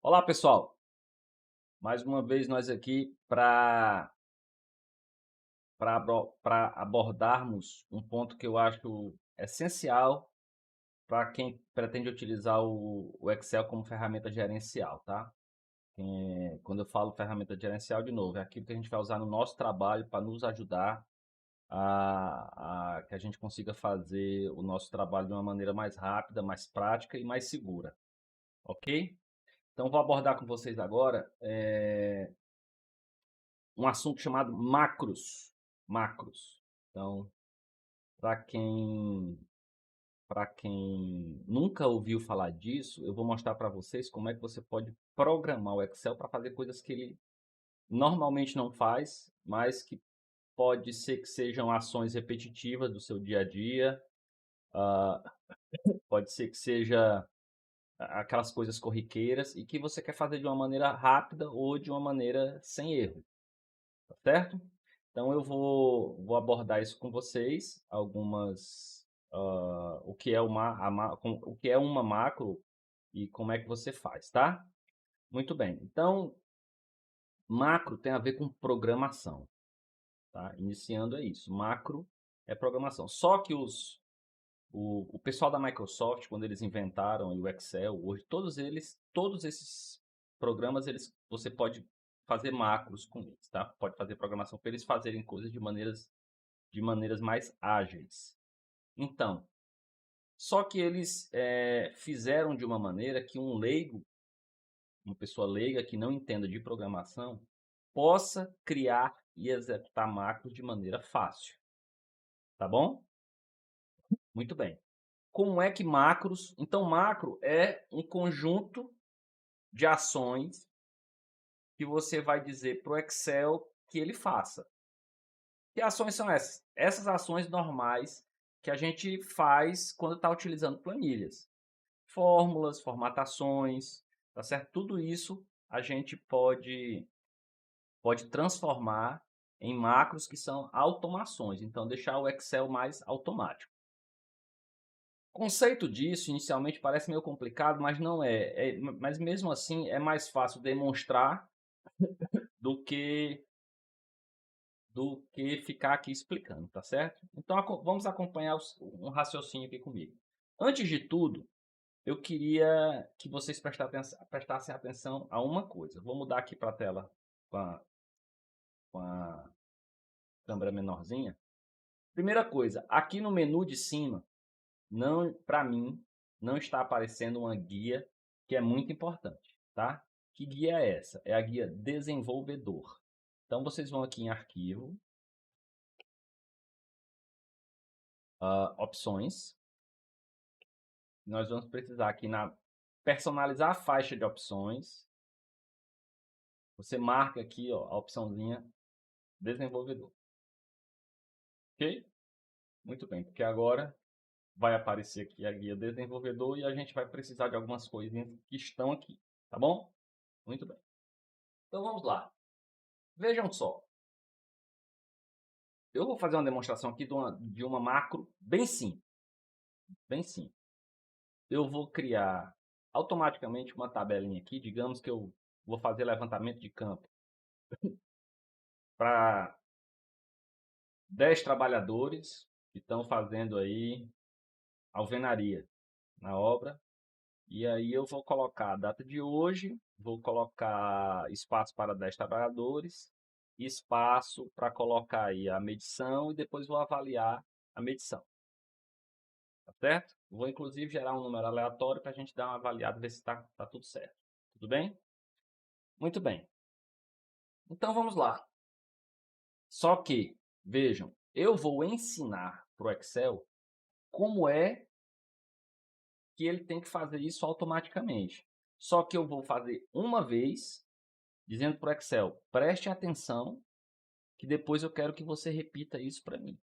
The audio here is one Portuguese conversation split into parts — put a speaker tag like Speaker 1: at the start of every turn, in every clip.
Speaker 1: Olá, pessoal. Mais uma vez nós aqui para abordarmos um ponto que eu acho essencial para quem pretende utilizar o Excel como ferramenta gerencial, tá? Quando eu falo ferramenta gerencial, de novo, é aquilo que a gente vai usar no nosso trabalho para nos ajudar a que a gente consiga fazer o nosso trabalho de uma maneira mais rápida, mais prática e mais segura, ok? Então, vou abordar com vocês agora um assunto chamado macros. Macros. Então, para quem nunca ouviu falar disso, eu vou mostrar para vocês como é que você pode programar o Excel para fazer coisas que ele normalmente não faz, mas que pode ser que sejam ações repetitivas do seu dia a dia, ah, pode ser que seja aquelas coisas corriqueiras e que você quer fazer de uma maneira rápida ou de uma maneira sem erro. Tá certo? Então eu vou abordar isso com vocês, o que é o que é uma macro e como é que você faz, tá? Muito bem. Então, macro tem a ver com programação, tá? Iniciando é isso. Macro é programação. Só que o pessoal da Microsoft, quando eles inventaram o Excel, hoje todos esses programas, você pode fazer macros com eles, tá? Pode fazer programação para eles fazerem coisas de maneiras mais ágeis. Então, só que eles fizeram de uma maneira que um leigo, uma pessoa leiga que não entenda de programação, possa criar e executar macros de maneira fácil, tá bom? Muito bem. Como é que macros? Então, macro é um conjunto de ações que você vai dizer para o Excel que ele faça. Que ações são essas? Essas ações normais que a gente faz quando está utilizando planilhas. Fórmulas, formatações, tá certo? Tudo isso a gente pode transformar em macros que são automações. Então, deixar o Excel mais automático. O conceito disso, inicialmente, parece meio complicado, mas não é. Mas mesmo assim, é mais fácil demonstrar do que, do que ficar aqui explicando, tá certo? Então, vamos acompanhar um raciocínio aqui comigo. Antes de tudo, eu queria que vocês prestassem atenção a uma coisa. Vou mudar aqui para a tela com a câmera menorzinha. Primeira coisa, aqui no menu de cima, não, para mim, não está aparecendo uma guia que é muito importante, tá? Que guia é essa? É a guia desenvolvedor. Então, vocês vão aqui em arquivo, opções. Nós vamos precisar aqui na personalizar a faixa de opções. Você marca aqui, ó, a opçãozinha desenvolvedor. Ok? Muito bem, porque agora vai aparecer aqui a guia desenvolvedor e a gente vai precisar de algumas coisinhas que estão aqui, tá bom? Muito bem. Então vamos lá. Vejam só. Eu vou fazer uma demonstração aqui de uma macro bem simples. Bem simples. Eu vou criar automaticamente uma tabelinha aqui. Digamos que eu vou fazer levantamento de campo para 10 trabalhadores que estão fazendo aí alvenaria na obra. E aí eu vou colocar a data de hoje, vou colocar espaço para 10 trabalhadores, espaço para colocar aí a medição e depois vou avaliar a medição, tá certo? Vou inclusive gerar um número aleatório para a gente dar uma avaliada e ver se está tudo certo. Tudo bem? Muito bem. Então vamos lá. Só que, vejam, eu vou ensinar para o Excel como é que ele tem que fazer isso automaticamente. Só que eu vou fazer uma vez dizendo para o Excel, preste atenção, que depois eu quero que você repita isso para mim.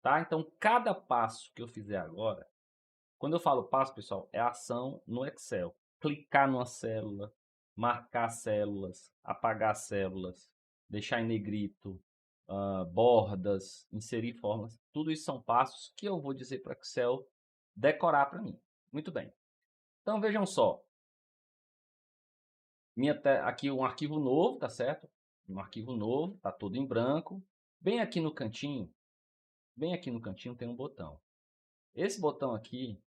Speaker 1: Tá? Então, cada passo que eu fizer agora, quando eu falo passo, pessoal, é ação no Excel. Clicar numa célula, marcar células, apagar células, deixar em negrito, bordas, inserir fórmulas. Tudo isso são passos que eu vou dizer para o Excel decorar para mim. Muito bem. Então, vejam só. Aqui um arquivo novo, tá certo? Um arquivo novo, tá tudo em branco. Bem aqui no cantinho tem um botão. Esse botão aqui,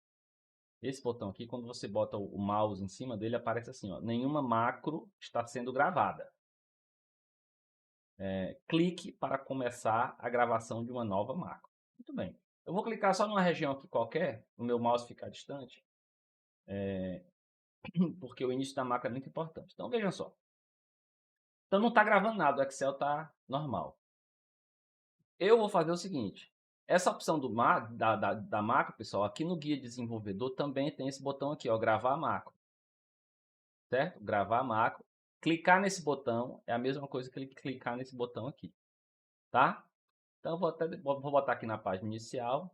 Speaker 1: quando você bota o mouse em cima dele, aparece assim, ó, nenhuma macro está sendo gravada. Clique para começar a gravação de uma nova macro. Muito bem. Eu vou clicar só numa região aqui qualquer, o meu mouse ficar distante, porque o início da macro é muito importante. Então, vejam só. Então, não está gravando nada, o Excel está normal. Eu vou fazer o seguinte. Essa opção da macro, pessoal, aqui no Guia Desenvolvedor também tem esse botão aqui, ó, gravar macro. Certo? Gravar macro. Clicar nesse botão é a mesma coisa que clicar nesse botão aqui. Tá? Então, vou botar aqui na página inicial.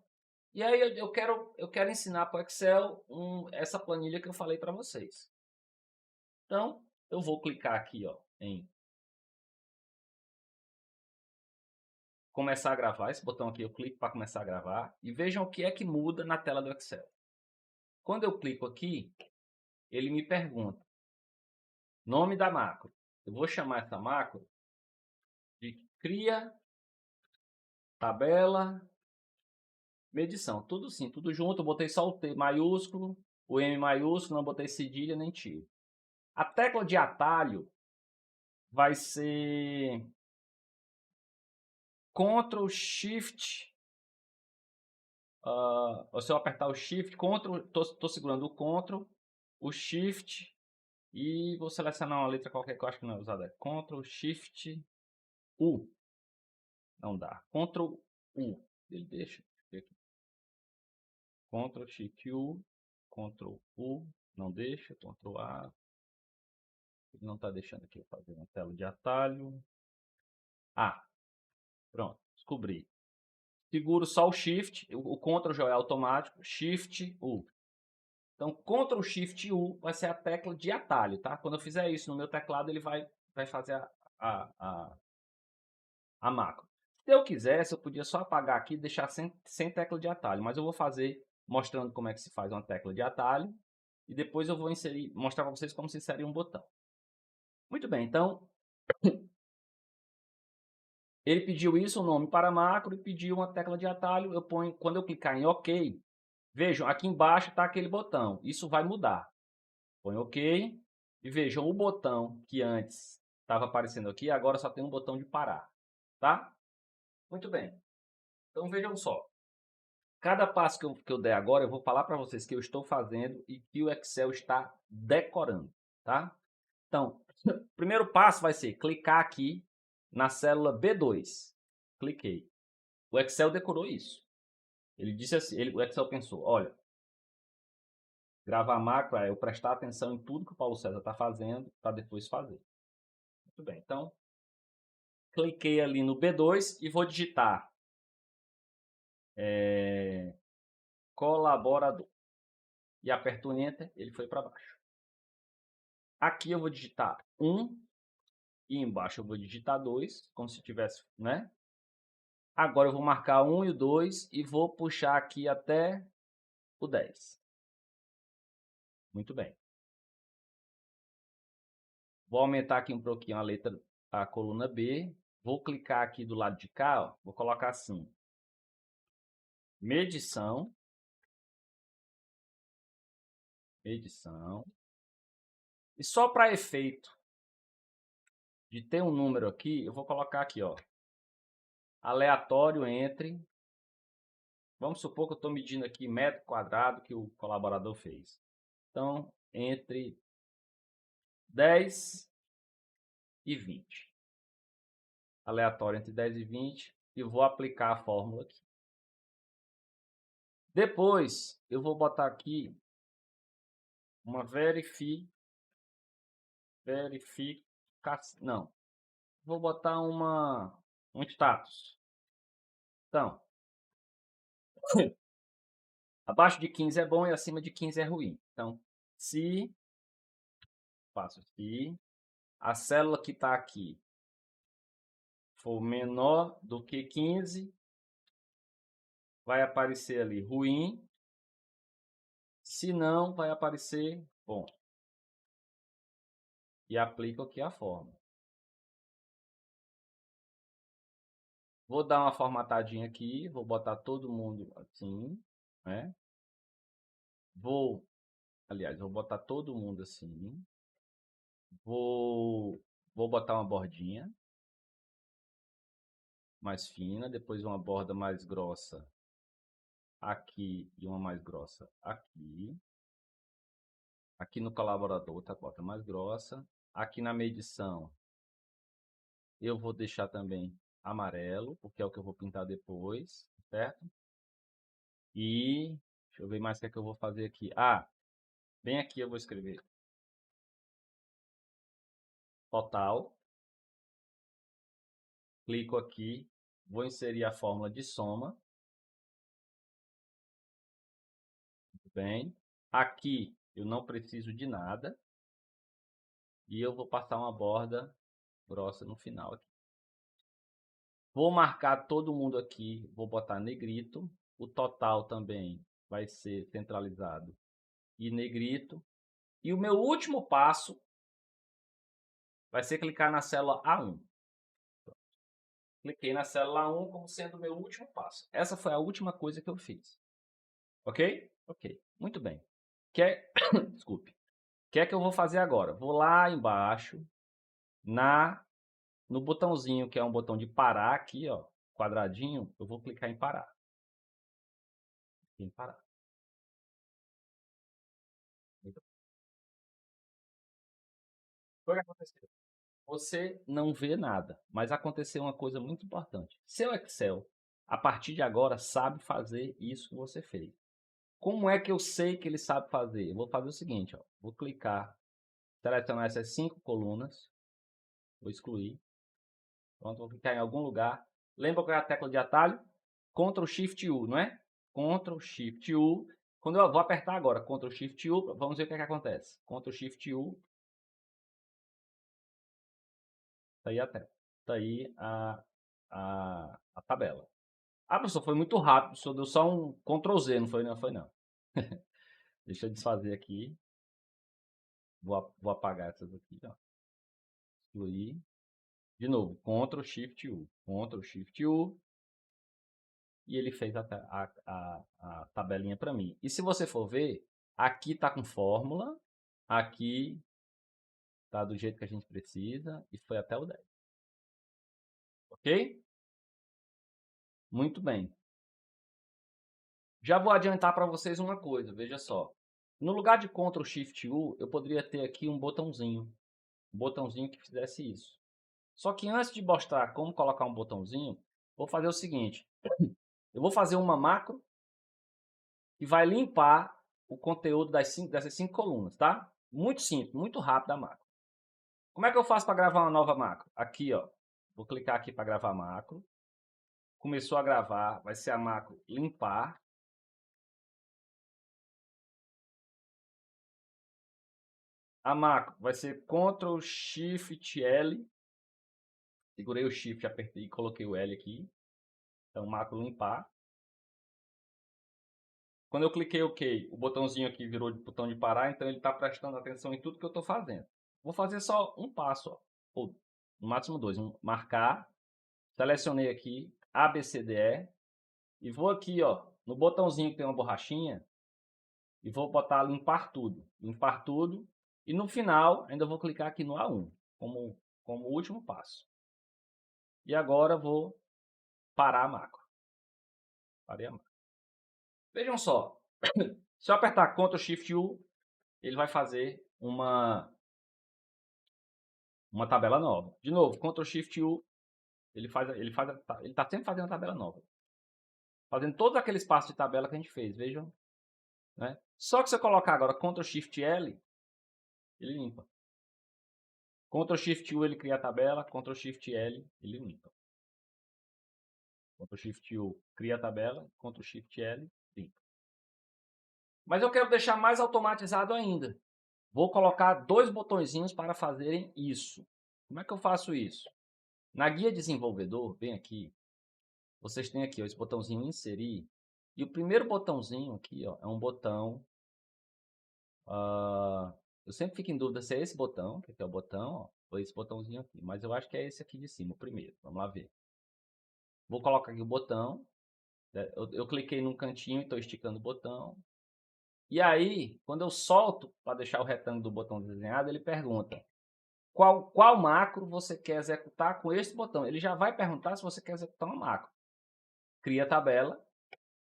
Speaker 1: E aí eu quero ensinar para o Excel essa planilha que eu falei para vocês. Então, eu vou clicar aqui, ó, em começar a gravar. Esse botão aqui eu clico para começar a gravar. E vejam o que é que muda na tela do Excel. Quando eu clico aqui, ele me pergunta nome da macro. Eu vou chamar essa macro de cria tabela medição. Tudo sim, tudo junto. Eu botei só o T maiúsculo, o M maiúsculo, não botei cedilha nem tio. A tecla de atalho vai ser Ctrl Shift. Se eu apertar o Shift, estou segurando o Ctrl, o Shift e vou selecionar uma letra qualquer que eu acho que não é usada. Ctrl Shift U. Não dá. Ctrl U. Ele deixa. Ctrl Shift U. Ctrl U. Não deixa. Ctrl A. Ele não está deixando aqui eu fazer uma tela de atalho. Pronto. Descobri. Seguro só o Shift. O Ctrl já é automático. Shift U. Então, Ctrl Shift U vai ser a tecla de atalho, tá? Quando eu fizer isso no meu teclado, ele vai fazer a macro. Se eu quisesse, eu podia só apagar aqui e deixar sem tecla de atalho, mas eu vou fazer mostrando como é que se faz uma tecla de atalho e depois eu vou mostrar para vocês como se insere um botão. Muito bem, então ele pediu isso, o nome para macro e pediu uma tecla de atalho. Quando eu clicar em OK, vejam, aqui embaixo está aquele botão. Isso vai mudar. Põe OK e vejam o botão que antes estava aparecendo aqui, agora só tem um botão de parar, tá? Muito bem. Então vejam só. Cada passo que eu der agora, eu vou falar para vocês que eu estou fazendo e que o Excel está decorando, tá? Então, o primeiro passo vai ser clicar aqui na célula B2. Cliquei. O Excel decorou isso. Ele disse assim, o Excel pensou, olha, gravar macro é eu prestar atenção em tudo que o Paulo César está fazendo para depois fazer. Muito bem, então, cliquei ali no B2 e vou digitar colaborador. E aperto o Enter, ele foi para baixo. Aqui eu vou digitar 1 e embaixo eu vou digitar 2, como se tivesse, né? Agora eu vou marcar 1 e o 2 e vou puxar aqui até o 10. Muito bem. Vou aumentar aqui um pouquinho a coluna B. Vou clicar aqui do lado de cá, ó, vou colocar assim. Medição. Medição. E só para efeito de ter um número aqui, eu vou colocar aqui, ó. Aleatório entre. Vamos supor que eu estou medindo aqui metro quadrado que o colaborador fez. Então, entre 10 e 20. Aleatório entre 10 e 20. E vou aplicar a fórmula aqui. Depois, eu vou botar aqui uma não. Vou botar um status. Então, abaixo de 15 é bom e acima de 15 é ruim. Então, se a célula que está aqui for menor do que 15, vai aparecer ali ruim. Se não, vai aparecer bom. e aplico aqui a fórmula. Vou dar uma formatadinha aqui, vou botar todo mundo assim, né? Aliás, vou botar todo mundo assim. Vou botar uma bordinha mais fina, depois uma borda mais grossa aqui e uma mais grossa aqui. Aqui no colaborador, tá? Bota mais grossa. Aqui na medição, eu vou deixar também amarelo, porque é o que eu vou pintar depois, certo? E deixa eu ver mais o que é que eu vou fazer aqui. Ah, bem aqui eu vou escrever total. Clico aqui, vou inserir a fórmula de soma. Muito bem. Aqui eu não preciso de nada. E eu vou passar uma borda grossa no final aqui. Vou marcar todo mundo aqui, vou botar negrito. O total também vai ser centralizado e negrito. E o meu último passo vai ser clicar na célula A1. Cliquei na célula A1 como sendo o meu último passo. Essa foi a última coisa que eu fiz. Ok? Ok. Muito bem. Desculpe. O que é que eu vou fazer agora? Vou lá embaixo, no botãozinho, que é um botão de parar aqui, ó, quadradinho, eu vou clicar em parar. Em parar. Foi o que aconteceu. Você não vê nada, mas aconteceu uma coisa muito importante. Seu Excel, a partir de agora, sabe fazer isso que você fez. Como é que eu sei que ele sabe fazer? Eu vou fazer o seguinte, ó, vou clicar, selecionar essas 5 colunas, vou excluir, pronto, vou clicar em algum lugar. Lembra qual é a tecla de atalho? Ctrl Shift U, não é? Ctrl Shift U. Quando eu vou apertar agora, Ctrl Shift U, vamos ver o que é que acontece. Ctrl Shift U, tá aí a tela. Tá aí a tabela. Ah, professor, foi muito rápido, o senhor deu só um Ctrl Z, não foi não? Foi não. Deixa eu desfazer aqui. Vou apagar essas aqui, ó. Excluir. De novo, Ctrl Shift U. Ctrl Shift U. E ele fez a tabelinha para mim. E se você for ver, aqui está com fórmula, aqui está do jeito que a gente precisa, e foi até o 10. Ok? Muito bem. Já vou adiantar para vocês uma coisa, veja só. No lugar de Ctrl Shift U, eu poderia ter aqui um botãozinho que fizesse isso. Só que antes de mostrar como colocar um botãozinho, vou fazer o seguinte. Eu vou fazer uma macro que vai limpar o conteúdo dessas 5 colunas, tá? Muito simples, muito rápido a macro. Como é que eu faço para gravar uma nova macro? Aqui, ó. Vou clicar aqui para gravar macro. Começou a gravar, vai ser a macro limpar. A macro vai ser Ctrl Shift L. Segurei o Shift, apertei e coloquei o L aqui. Então, macro limpar. Quando eu cliquei OK, o botãozinho aqui virou de botão de parar, então ele está prestando atenção em tudo que eu estou fazendo. Vou fazer só um passo, ó, ou no máximo 2. Marcar, selecionei aqui ABCDE e vou aqui, ó, no botãozinho que tem uma borrachinha e vou botar limpar tudo. Limpar tudo e no final ainda vou clicar aqui no A1 como último passo. E agora vou parar a macro. Parei a macro. Vejam só, se eu apertar Ctrl Shift U, ele vai fazer uma tabela nova. De novo, Ctrl Shift U, ele está sempre fazendo a tabela nova. Fazendo todos aqueles passos de tabela que a gente fez, vejam. Né? Só que se eu colocar agora Ctrl Shift L, ele limpa. Ctrl Shift U ele cria a tabela, Ctrl Shift L ele limpa. Ctrl Shift U cria a tabela, Ctrl Shift L limpa. Mas eu quero deixar mais automatizado ainda. Vou colocar 2 botõezinhos para fazerem isso. Como é que eu faço isso? Na guia desenvolvedor, bem aqui, vocês têm aqui ó, esse botãozinho inserir. E o primeiro botãozinho aqui ó, é um botão Eu sempre fico em dúvida se é esse botão, que aqui é o botão, ó, ou esse botãozinho aqui. Mas eu acho que é esse aqui de cima, o primeiro. Vamos lá ver. Vou colocar aqui o botão. Né? Eu cliquei num cantinho e estou esticando o botão. E aí, quando eu solto para deixar o retângulo do botão desenhado, ele pergunta qual macro você quer executar com esse botão. Ele já vai perguntar se você quer executar uma macro. Cria tabela,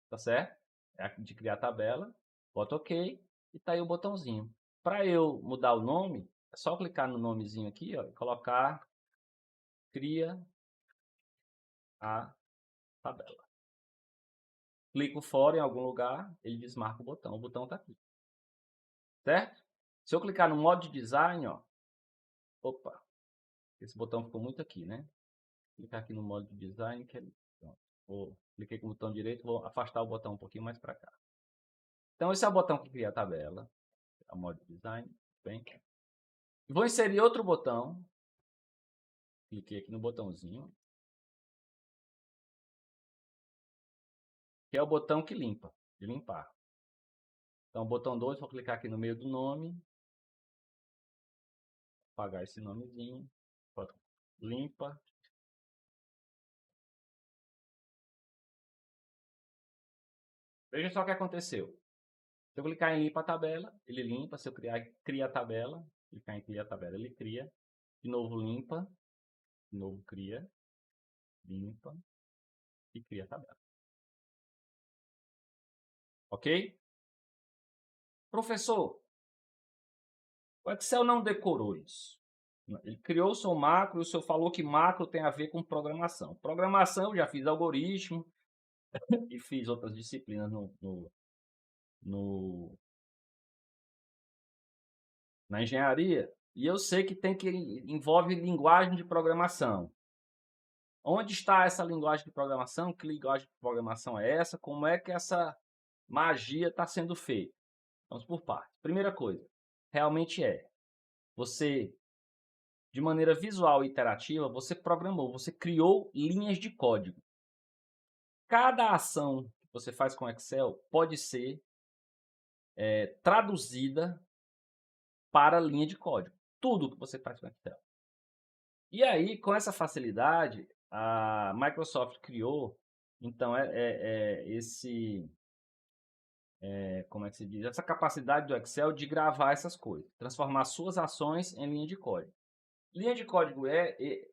Speaker 1: tá certo? É aqui de criar tabela, bota OK e tá aí o botãozinho. Para eu mudar o nome, é só clicar no nomezinho aqui, ó, e colocar cria a tabela. Clico fora em algum lugar, ele desmarca o botão está aqui. Certo? Se eu clicar no modo de design, ó, opa, esse botão ficou muito aqui, né? Clicar aqui no modo de design, que é, cliquei com o botão direito, vou afastar o botão um pouquinho mais para cá. Então esse é o botão que cria a tabela, é o modo de design, bem. Vou inserir outro botão, cliquei aqui no botãozinho, que é o botão que limpa, de limpar. Então, botão 2, vou clicar aqui no meio do nome, apagar esse nomezinho, limpa. Veja só o que aconteceu. Se eu clicar em limpa a tabela, ele limpa. Se eu cria a tabela, clicar em cria a tabela, ele cria. De novo limpa, de novo cria, limpa e cria a tabela. Ok? Professor, o Excel não decorou isso. Ele criou o seu macro e o senhor falou que macro tem a ver com programação. Programação, eu já fiz algoritmo e fiz outras disciplinas na engenharia. E eu sei que envolve linguagem de programação. Onde está essa linguagem de programação? Que linguagem de programação é essa? Como é que essa magia está sendo feita? Vamos por partes. Primeira coisa, realmente você, de maneira visual e interativa, você programou, você criou linhas de código. Cada ação que você faz com Excel pode ser traduzida para linha de código. Tudo que você faz com Excel. E aí, com essa facilidade, a Microsoft criou, então, como é que se diz? Essa capacidade do Excel de gravar essas coisas, transformar suas ações em linha de código. Linha de código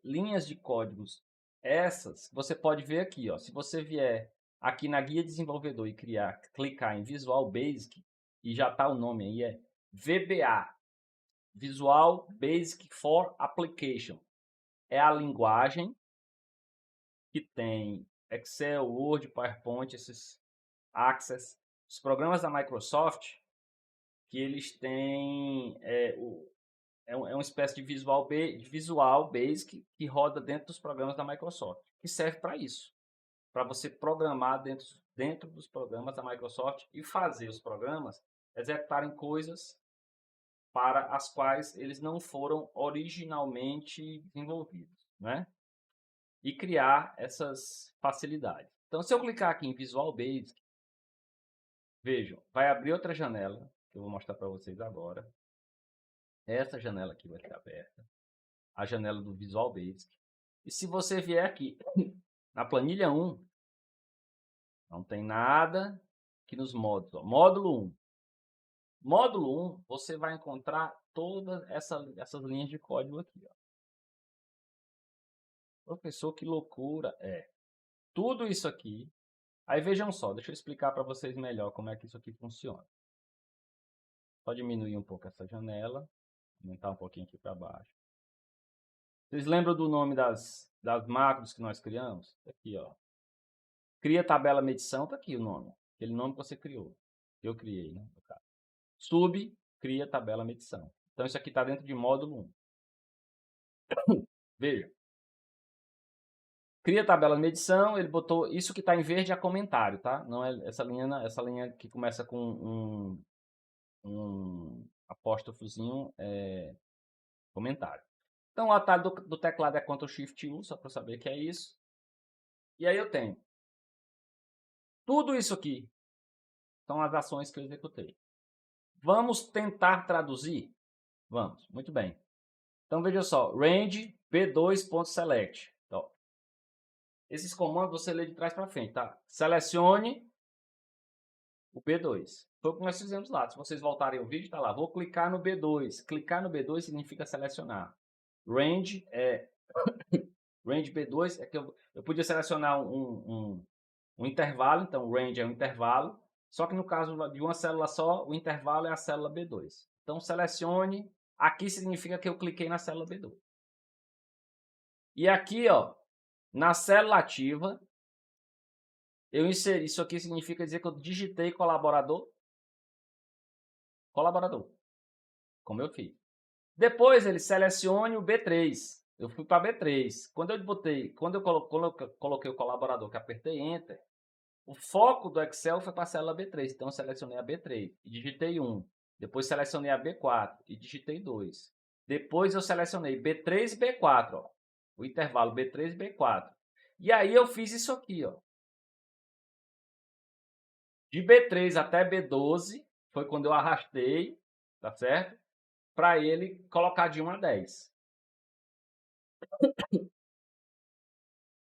Speaker 1: linhas de códigos essas, você pode ver aqui, ó, se você vier aqui na guia desenvolvedor e clicar em Visual Basic, e já está o nome aí, é VBA, Visual Basic for Application. É a linguagem que tem Excel, Word, PowerPoint, esses Access, os programas da Microsoft, que eles têm uma espécie de Visual Basic que roda dentro dos programas da Microsoft, que serve para isso, para você programar dentro dos programas da Microsoft e fazer os programas executarem coisas para as quais eles não foram originalmente desenvolvidos, né? E criar essas facilidades. Então, se eu clicar aqui em Visual Basic, vejam, vai abrir outra janela, que eu vou mostrar para vocês agora. Essa janela aqui vai estar aberta, a janela do Visual Basic. E se você vier aqui na planilha 1, não tem nada aqui nos módulos. Ó. Módulo 1. Módulo 1, você vai encontrar todas essas linhas de código aqui. Ó. Professor, que loucura. Tudo isso aqui. Aí vejam só, deixa eu explicar para vocês melhor como é que isso aqui funciona. Só diminuir um pouco essa janela, aumentar um pouquinho aqui para baixo. Vocês lembram do nome das macros que nós criamos? Aqui, ó. Cria tabela medição, tá aqui o nome. Aquele nome que você criou. Eu criei, né? Sub, cria tabela medição. Então isso aqui está dentro de módulo 1. Veja. Cria tabela de medição, ele botou isso que está em verde é comentário, tá? Não é essa linha que começa com um apóstrofozinho comentário. Então o atalho do teclado é Ctrl Shift U, só para saber que é isso. E aí eu tenho tudo isso aqui são as ações que eu executei. Vamos tentar traduzir? Vamos, muito bem. Então, veja só, range b2.select. Então, esses comandos você lê de trás para frente, tá? Selecione o B2. Foi o que nós fizemos lá. Se vocês voltarem o vídeo, tá lá. Vou clicar no B2. Clicar no B2 significa selecionar. Range range B2 é que eu podia selecionar um intervalo, então range é um intervalo, só que no caso de uma célula só, o intervalo é a célula B2. Então selecione, aqui significa que eu cliquei na célula B2. E aqui, ó, na célula ativa, eu inseri, isso aqui significa dizer que eu digitei colaborador, como eu fiz. Depois ele selecione o B3. Eu fui para B3. Quando eu coloquei o colaborador, que apertei Enter, o foco do Excel foi para a célula B3. Então eu selecionei a B3 e digitei 1. Depois selecionei a B4 e digitei 2. Depois eu selecionei B3 e B4, ó, o intervalo B3 e B4. E aí eu fiz isso aqui, ó. De B3 até B12 foi quando eu arrastei, tá certo? Para ele colocar de 1 a 10.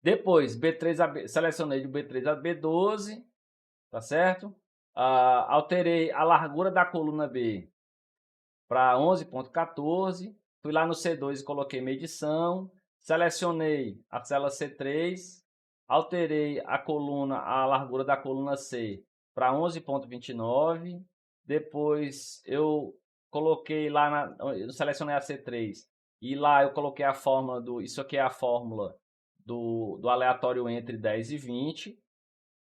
Speaker 1: Depois, selecionei de B3 a B12, tá certo? Alterei a largura da coluna B para 11.14. Fui lá no C2 e coloquei medição. Selecionei a célula C3. Alterei a largura da coluna C para 11.29. Depois eu coloquei lá, eu selecionei a C3 e lá eu coloquei a fórmula isso aqui é a fórmula do aleatório entre 10 e 20,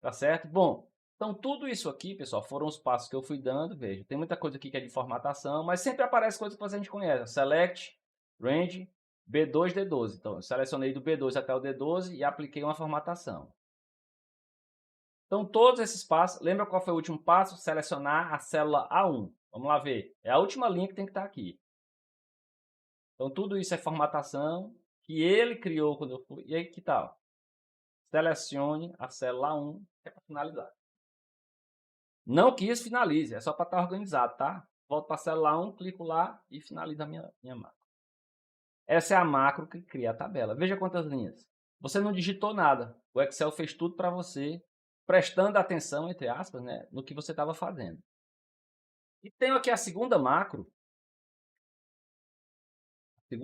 Speaker 1: tá certo? Bom, então tudo isso aqui, pessoal, foram os passos que eu fui dando, veja, tem muita coisa aqui que é de formatação, mas sempre aparece coisa que a gente conhece, select, range, B2, D12. Então, eu selecionei do B2 até o D12 e apliquei uma formatação. Então, todos esses passos, lembra qual foi o último passo? Selecionar a célula A1. Vamos lá ver. É a última linha que tem que estar aqui. Então, tudo isso é formatação que ele criou quando eu fui. E aí, que tal? Selecione a célula 1, que é para finalizar. Não que isso finalize, é só para estar organizado, tá? Volto para a célula 1, clico lá e finalizo a minha macro. Essa é a macro que cria a tabela. Veja quantas linhas. Você não digitou nada. O Excel fez tudo para você, prestando atenção, entre aspas, né, no que você estava fazendo. E tenho aqui a segunda macro, que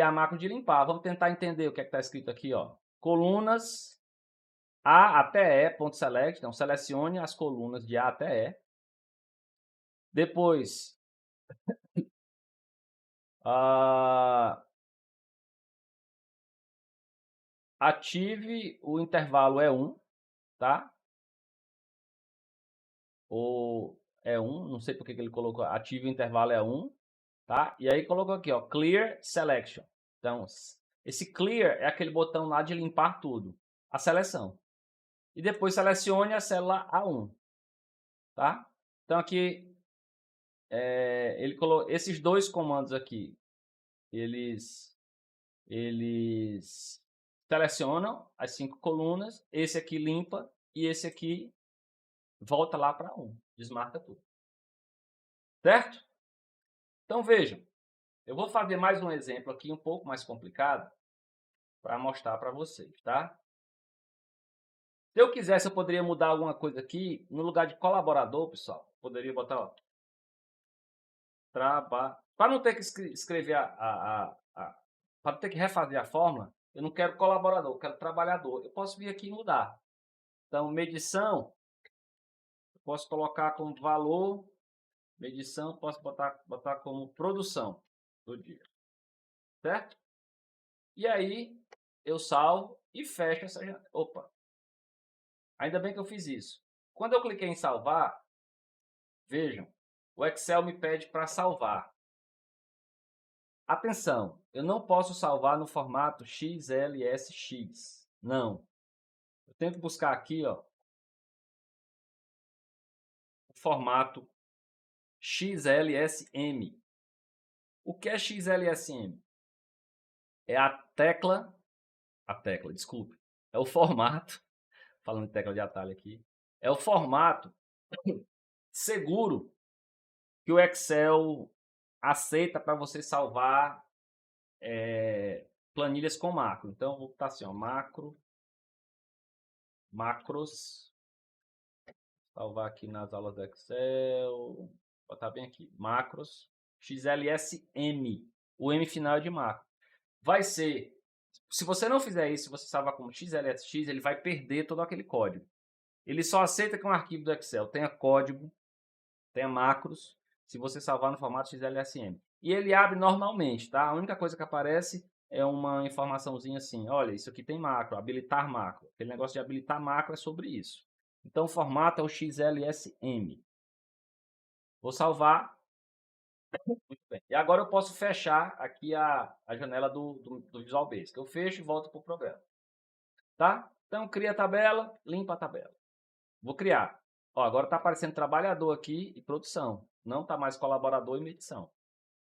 Speaker 1: é a macro de limpar. Vamos tentar entender o que está escrito aqui, ó. Colunas A até E.select, então selecione as colunas de A até E. Depois, ative o intervalo E1, tá? Ou E1, não sei porque ele colocou, ative o intervalo E1, tá? E aí colocou aqui, ó, Clear Selection. Então, esse Clear é aquele botão lá de limpar tudo, a seleção. E depois selecione a célula A1, tá? Então aqui, ele colocou esses dois comandos aqui, eles selecionam as 5 colunas, esse aqui limpa e esse aqui volta lá para 1, desmarca tudo. Certo? Então vejam, eu vou fazer mais um exemplo aqui um pouco mais complicado para mostrar para vocês, tá? Se eu quisesse, eu poderia mudar alguma coisa aqui, no lugar de colaborador, pessoal, poderia botar, ó, para não ter que escrever para não ter que refazer a fórmula, eu não quero colaborador, eu quero trabalhador. Eu posso vir aqui e mudar. Então, medição, eu posso colocar como valor, medição, posso botar como produção do dia. Certo? E aí, eu salvo e fecho essa janela. Opa! Ainda bem que eu fiz isso. Quando eu cliquei em salvar, vejam, o Excel me pede para salvar. Atenção, eu não posso salvar no formato XLSX. Não. Eu tenho que buscar aqui, ó, o formato XLSM. O que é XLSM? É desculpe. É o formato, falando de tecla de atalho aqui, é o formato seguro que o Excel aceita para você salvar planilhas com macro. Então, eu vou botar assim, ó, macros, salvar aqui nas aulas do Excel, botar bem aqui, macros, XLSM, o M final é de macro. Vai ser, se você não fizer isso, se você salvar como XLSX, ele vai perder todo aquele código. Ele só aceita que um arquivo do Excel tenha código, tenha macros, se você salvar no formato XLSM. E ele abre normalmente, tá? A única coisa que aparece é uma informaçãozinha assim, olha, isso aqui tem macro, habilitar macro. Aquele negócio de habilitar macro é sobre isso. Então o formato é o XLSM. Vou salvar. Muito bem. E agora eu posso fechar aqui a janela do Visual Basic. Eu fecho e volto para o programa. Tá? Então cria a tabela, limpa a tabela. Vou criar. Ó, agora está aparecendo trabalhador aqui e produção. Não está mais colaborador e medição.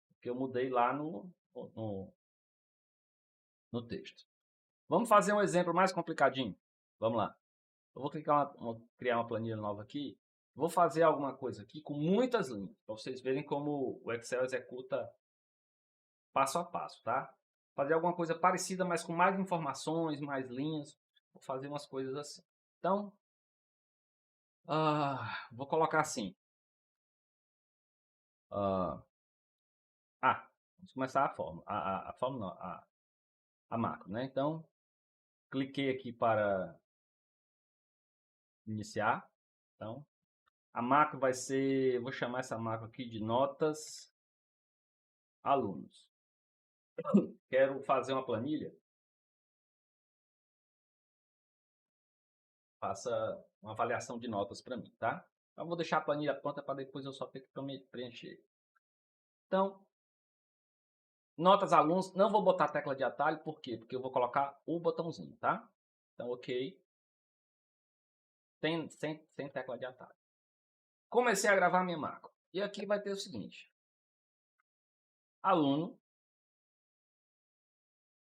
Speaker 1: Porque eu mudei lá no texto. Vamos fazer um exemplo mais complicadinho. Vamos lá. Eu vou criar uma planilha nova aqui. Vou fazer alguma coisa aqui com muitas linhas. Para vocês verem como o Excel executa passo a passo, tá? Fazer alguma coisa parecida, mas com mais informações, mais linhas. Vou fazer umas coisas assim. Então, vou colocar assim. Vamos começar a fórmula. A fórmula não, a macro, né? Então, cliquei aqui para iniciar. Então, a macro vai ser, vou chamar essa macro aqui de notas alunos. Quero fazer uma planilha. Faça uma avaliação de notas para mim, tá? Então, vou deixar a planilha pronta para depois eu só ter que preencher. Então, notas alunos, não vou botar a tecla de atalho, por quê? Porque eu vou colocar o botãozinho, tá? Então, ok. Sem tecla de atalho. Comecei a gravar minha macro. E aqui vai ter o seguinte. Aluno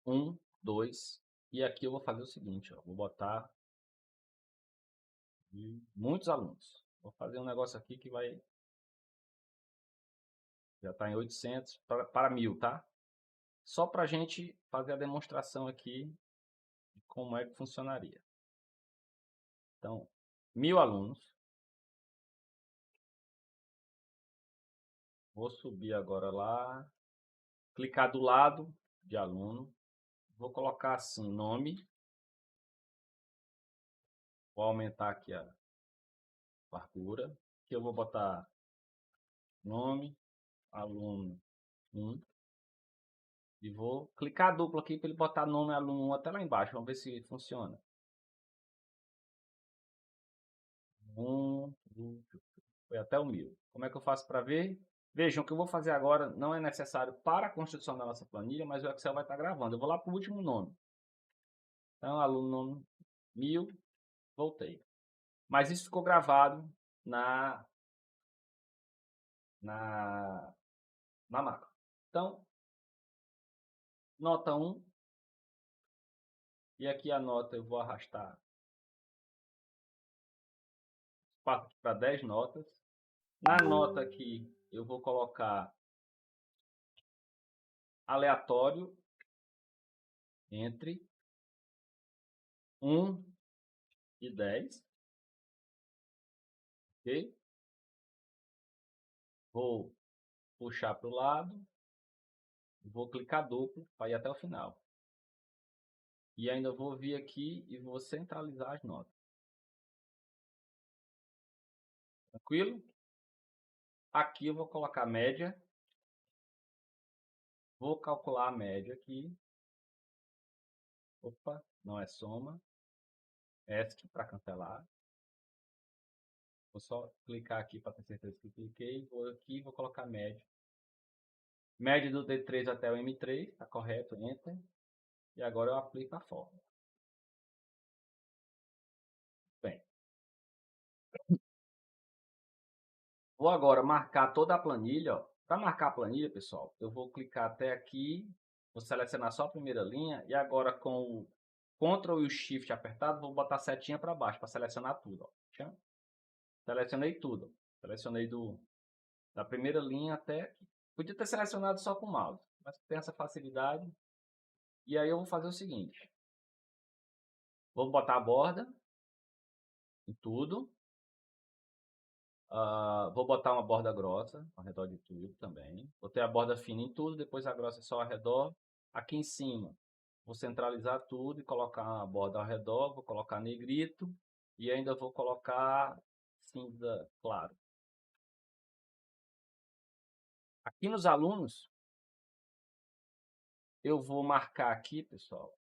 Speaker 1: 1, 2. E aqui eu vou fazer o seguinte, ó, vou botar muitos alunos. Vou fazer um negócio aqui que vai... Já está em 800 para 1000, tá? Só para a gente fazer a demonstração aqui de como é que funcionaria. Então, 1000 alunos. Vou subir agora lá. Clicar do lado de aluno. Vou colocar assim, nome. Vou aumentar aqui a largura. Aqui eu vou botar nome, aluno 1. E vou clicar duplo aqui para ele botar nome aluno 1 até lá embaixo. Vamos ver se funciona. 1, foi até o 1000. Como é que eu faço para ver? Vejam, o que eu vou fazer agora não é necessário para a construção da nossa planilha, mas o Excel vai estar gravando. Eu vou lá para o último nome. Então, aluno nome 1000, voltei. Mas isso ficou gravado na macro. Então, nota 1. E aqui a nota eu vou arrastar espaço para 10 notas. Na nota aqui eu vou colocar aleatório entre 1 e 10. Ok? Vou puxar para o lado. Vou clicar duplo para ir até o final. E ainda vou vir aqui e vou centralizar as notas. Tranquilo? Aqui eu vou colocar a média. Vou calcular a média aqui. Opa, não é soma. ESC para cancelar. Vou só clicar aqui para ter certeza que cliquei. Vou aqui e vou colocar média. Média do D3 até o M3, está correto, Enter. E agora eu aplico a fórmula. Bem, vou agora marcar toda a planilha. Para marcar a planilha, pessoal, eu vou clicar até aqui, vou selecionar só a primeira linha e agora com o Ctrl e o Shift apertado, vou botar a setinha para baixo para selecionar tudo. Ó. Selecionei tudo. Selecionei da primeira linha até aqui. Podia ter selecionado só com o mouse, mas tem essa facilidade. E aí eu vou fazer o seguinte. Vou botar a borda em tudo. Vou botar uma borda grossa ao redor de tudo também. Botei a borda fina em tudo, depois a grossa só ao redor. Aqui em cima, vou centralizar tudo e colocar a borda ao redor. Vou colocar negrito e ainda vou colocar cinza claro. Aqui nos alunos, eu vou marcar aqui, pessoal.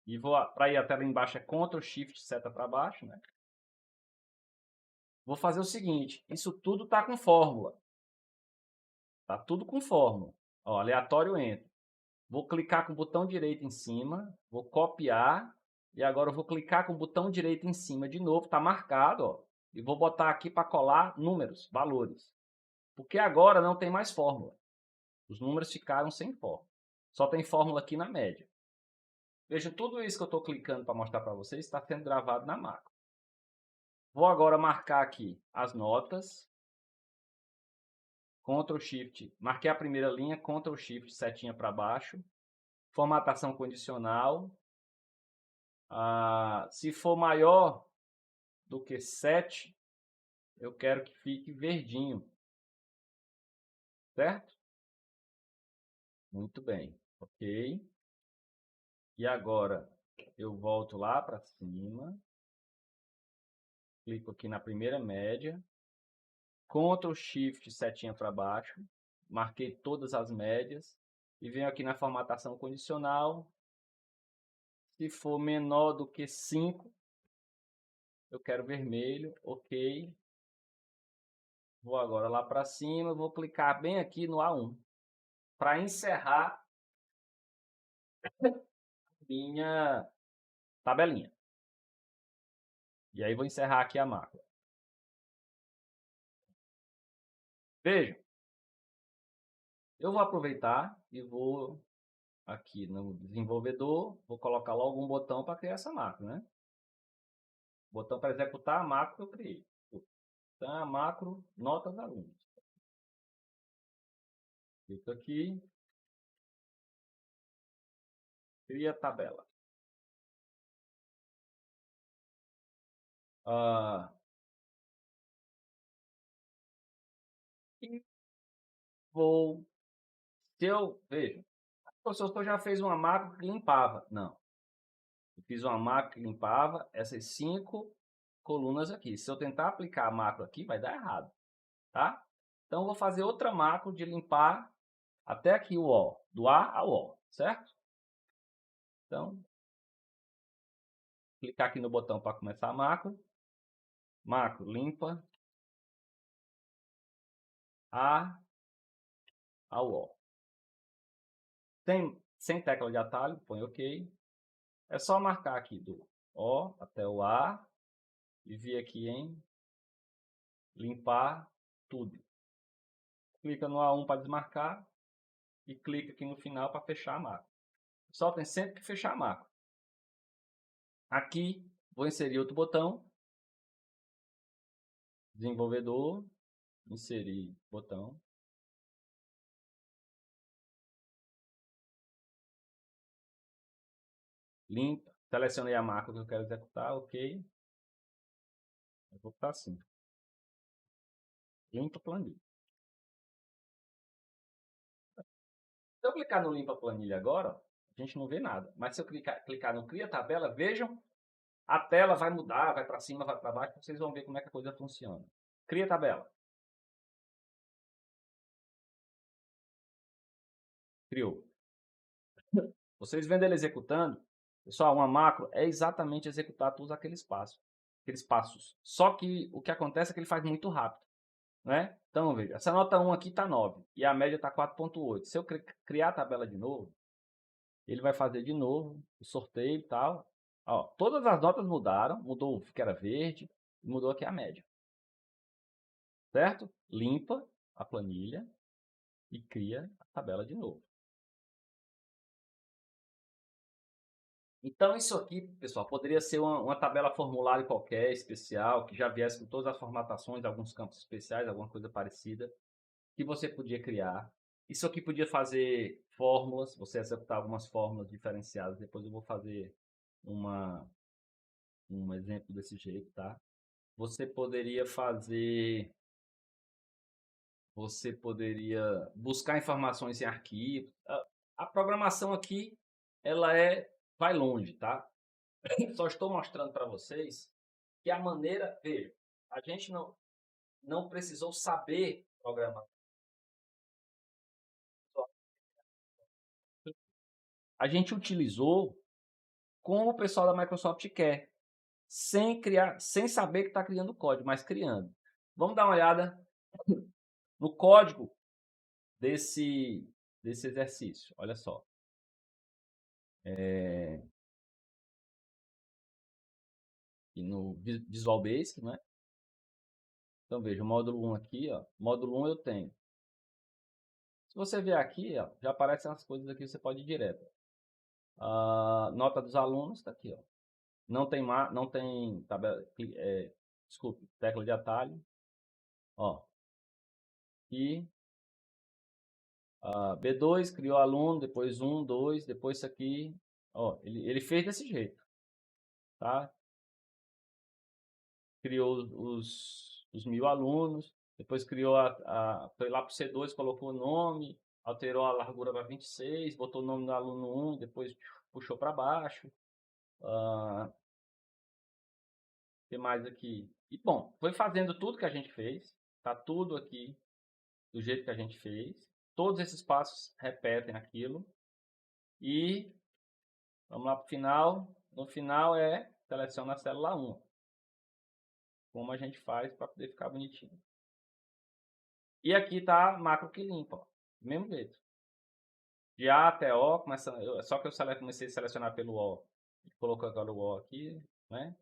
Speaker 1: E vou para ir até lá embaixo é Ctrl Shift seta para baixo, né? Vou fazer o seguinte, isso tudo está com fórmula. Tá tudo com fórmula. Ó, aleatório entra. Vou clicar com o botão direito em cima, vou copiar e agora eu vou clicar com o botão direito em cima de novo, está marcado, ó, e vou botar aqui para colar números, valores. Porque agora não tem mais fórmula. Os números ficaram sem fórmula. Só tem fórmula aqui na média. Veja, tudo isso que eu estou clicando para mostrar para vocês está sendo gravado na macro. Vou agora marcar aqui as notas. Ctrl Shift, marquei a primeira linha, Ctrl Shift, setinha para baixo. Formatação condicional. Se for maior do que 7, eu quero que fique verdinho. Certo? Muito bem. Ok. E agora eu volto lá para cima. Clico aqui na primeira média. Ctrl Shift, setinha para baixo. Marquei todas as médias. E venho aqui na formatação condicional. Se for menor do que 5, eu quero vermelho. Ok. Vou agora lá para cima. Vou clicar bem aqui no A1. Para encerrar minha tabelinha. E aí vou encerrar aqui a macro. Vejam, eu vou aproveitar e vou aqui no desenvolvedor, vou colocar logo um botão para criar essa macro, né? Botão para executar a macro que eu criei. Então, a macro notas alunos. Clico aqui, cria tabela. E vou, veja, o professor já fez uma macro que limpava. Não, eu fiz uma macro que limpava essas 5 colunas aqui. Se eu tentar aplicar a macro aqui, vai dar errado, tá? Então, eu vou fazer outra macro de limpar até aqui o O, do A ao O, certo? Então, clicar aqui no botão para começar a macro. Macro limpa A ao O. Sem tecla de atalho, põe OK. É só marcar aqui do O até o A e vir aqui em limpar tudo. Clica no A1 para desmarcar e clica aqui no final para fechar a macro. Só tem sempre que fechar a macro. Aqui vou inserir outro botão, desenvolvedor, inserir botão. Limpa, selecionei a macro que eu quero executar, OK. Eu vou botar assim. Limpa planilha. Se eu clicar no limpa planilha agora, a gente não vê nada. Mas se eu clicar no cria tabela, vejam, a tela vai mudar, vai para cima, vai para baixo, vocês vão ver como é que a coisa funciona. Cria tabela. Criou. Vocês vendo ele executando, pessoal, uma macro é exatamente executar todos aqueles passos. Só que o que acontece é que ele faz muito rápido, né? Então, veja, essa nota 1 aqui está 9 e a média está 4.8. Se eu criar a tabela de novo, ele vai fazer de novo o sorteio e tal. Ó, todas as notas mudaram, mudou o que era verde, mudou aqui a média. Certo? Limpa a planilha e cria a tabela de novo. Então, isso aqui, pessoal, poderia ser uma tabela formulário qualquer, especial, que já viesse com todas as formatações, alguns campos especiais, alguma coisa parecida. que você podia criar. Isso aqui podia fazer fórmulas, você executar algumas fórmulas diferenciadas. Depois eu vou fazer um exemplo desse jeito, tá? Você poderia fazer, você poderia buscar informações em arquivos. A programação aqui, vai longe, tá? Só estou mostrando para vocês que a maneira, veja, a gente não precisou saber programar. A gente utilizou como o pessoal da Microsoft quer, sem criar, sem saber que está criando código, mas criando. Vamos dar uma olhada no código desse exercício. Olha só. E no Visual Basic, né? Então veja, o módulo 1 aqui, ó. Módulo 1 eu tenho. Se você ver aqui, ó, já aparecem as coisas aqui, você pode ir direto. Nota dos alunos, está aqui, ó. Não tem tabela, desculpe, tecla de atalho, ó. E B2 criou aluno, depois 1, 2, depois isso aqui, ó, ele fez desse jeito, tá? Criou os 1000 alunos, depois criou foi lá para o C2, colocou o nome, alterou a largura para 26, botou o nome do aluno 1, depois puxou para baixo. O que mais aqui? E bom, foi fazendo tudo que a gente fez, tá tudo aqui do jeito que a gente fez. Todos esses passos repetem aquilo. E vamos lá para o final. No final seleciona a célula 1. Como a gente faz para poder ficar bonitinho. E aqui está a macro que limpa, ó, do mesmo jeito. De A até O, só que eu comecei a selecionar pelo O. Colocou agora o O aqui, né?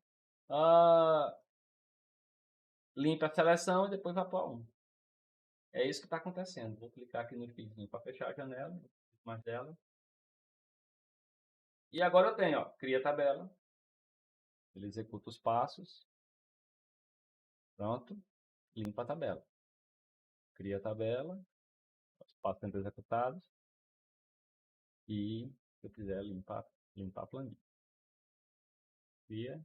Speaker 1: Limpa a seleção e depois vai para o 1. É isso que está acontecendo. Vou clicar aqui no fiozinho para fechar a janela, mais dela. E agora eu tenho, ó, cria tabela. Ele executa os passos. Pronto. Limpa a tabela. Cria a tabela. Os passos sendo executados. E se eu quiser limpar a planilha. Cria.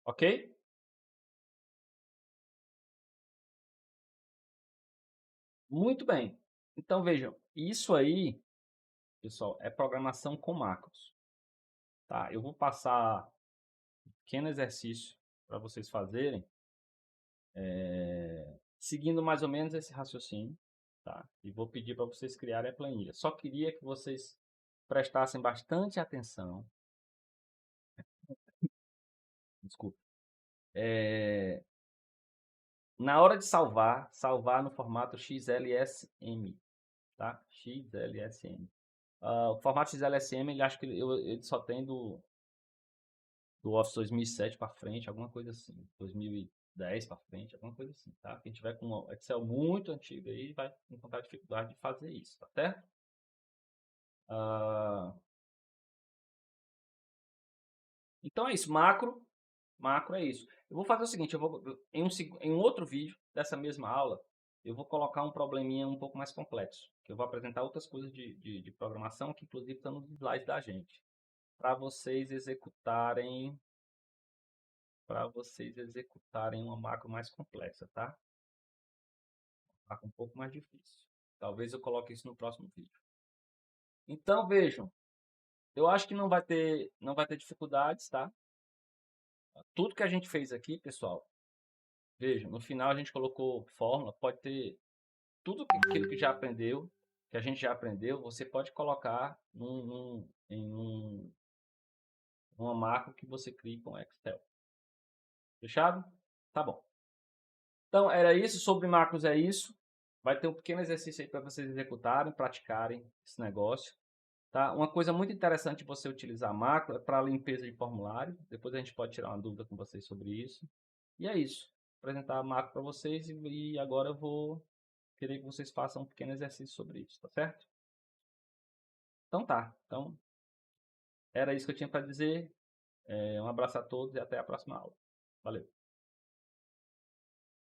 Speaker 1: Ok? Muito bem. Então vejam, isso aí, pessoal, é programação com macros. Tá? Eu vou passar um pequeno exercício para vocês fazerem, seguindo mais ou menos esse raciocínio. Tá? E vou pedir para vocês criarem a planilha. Só queria que vocês prestassem bastante atenção. Desculpa. Na hora de salvar no formato XLSM. Tá? XLSM. O formato XLSM, ele acho que ele só tem do Office 2007 para frente, alguma coisa assim. 2010 para frente, alguma coisa assim, tá? Quem tiver com um Excel muito antigo aí vai encontrar dificuldade de fazer isso, tá certo? Então é isso, macro é isso. Eu vou fazer o seguinte, em um outro vídeo dessa mesma aula, eu vou colocar um probleminha um pouco mais complexo, que eu vou apresentar outras coisas de programação, que inclusive estão nos slides da gente, para vocês executarem uma macro mais complexa, tá? Um pouco mais difícil. Talvez eu coloque isso no próximo vídeo. Então, vejam, eu acho que não vai ter dificuldades, tá? Tudo que a gente fez aqui, pessoal, vejam, no final a gente colocou fórmula, pode ter tudo aquilo que a gente já aprendeu, você pode colocar em uma macro que você crie com Excel. Fechado? Tá bom. Então, era isso. Sobre macros é isso. Vai ter um pequeno exercício aí para vocês executarem, praticarem esse negócio. Tá? Uma coisa muito interessante você utilizar macro é para limpeza de formulário. Depois a gente pode tirar uma dúvida com vocês sobre isso. E é isso. Vou apresentar a macro para vocês e agora eu vou querer que vocês façam um pequeno exercício sobre isso, tá certo? Então tá. Então, era isso que eu tinha para dizer. Um abraço a todos e até a próxima aula. Valeu.